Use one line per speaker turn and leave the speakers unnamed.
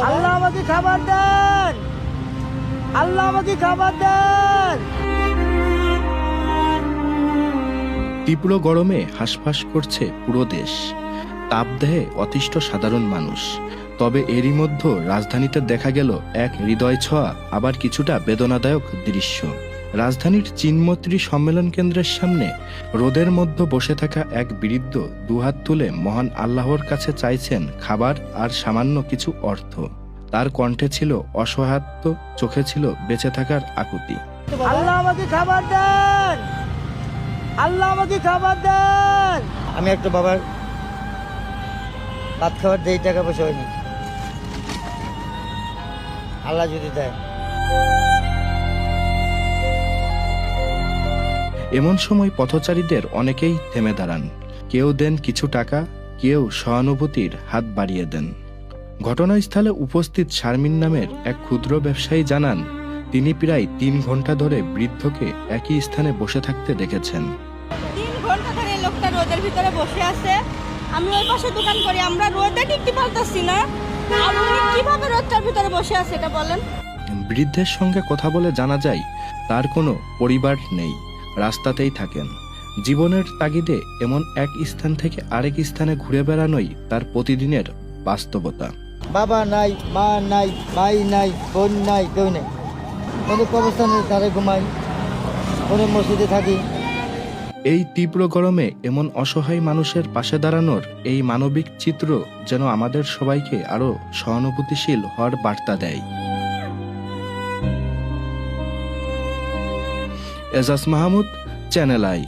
আল্লাহ আমাকে খাবার দেন, আল্লাহ আমাকে খাবার দেন।
তীব্র গরমে হাঁসফাঁস করছে পুরো দেশ। তাপদেহে অতিষ্ঠ সাধারণ মানুষ। তবে এরই মধ্যে রাজধানীতে দেখা গেল এক হৃদয় ছোঁয়া আবার কিছুটা বেদনাদায়ক দৃশ্য। রাজধানীর চিনমৈত্রী সম্মেলন কেন্দ্রের সামনে রোদের মধ্যে বসে থাকা এক বৃদ্ধ দুহাত তুলে মহান আল্লাহর কাছে চাইছেন খাবার আর সামান্য কিছু অর্থ। তার কণ্ঠে ছিল অসহায়ত্ব, চোখে ছিল বেঁচে থাকার আকুতি।
আল্লাহ আমাকে খাবার দেন, আল্লাহ আমাকে খাবার দেন।
আমি একটা বাবার ভাত খাবার দেই, টাকা পয়সা হয়নি, আল্লাহ যদি দেয়।
এমন সময় পথচারীদের অনেকেই থেমে দাঁড়ান। কেউ দেন কিছু টাকা, কেউ সহানুভূতির হাত বাড়িয়ে দেন। ঘটনাস্থলে উপস্থিত শারমিন নামের এক ক্ষুদ্র ব্যবসায়ী জানান, তিনি প্রায় 3 ঘন্টা ধরে বৃদ্ধকে একই স্থানে বসে থাকতে দেখেছেন।
3 ঘন্টা ধরে লোকটা রোদের ভিতরে বসে আছে। আমি ওই পাশে দোকান করি, আমরা রোদে টিকতে পারতাছি না। আপনি কিভাবে রোদটার ভিতরে বসে আছে এটা বলেন?
বৃদ্ধের সঙ্গে কথা বলে জানা যায় তার কোনো পরিবার নেই, রাস্তাতেই থাকেন। জীবনের তাগিদে এমন এক স্থান থেকে আরেক স্থানে ঘুরে বেড়ানোই তার প্রতিদিনের বাস্তবতা।
বাবা নাই, মা নাই, ভাই নাই, বোন নাই, কেউ নেই। কোনো কবরস্থানে তারে ঘুমাই, কোনো মসজিদে থাকি।
এই তীব্র গরমে এমন অসহায় মানুষের পাশে দাঁড়ানোর এই মানবিক চিত্র যেন আমাদের সবাইকে আরো সহানুভূতিশীল হওয়ার বার্তা দেয়। Ejaz Mahmud, channel I.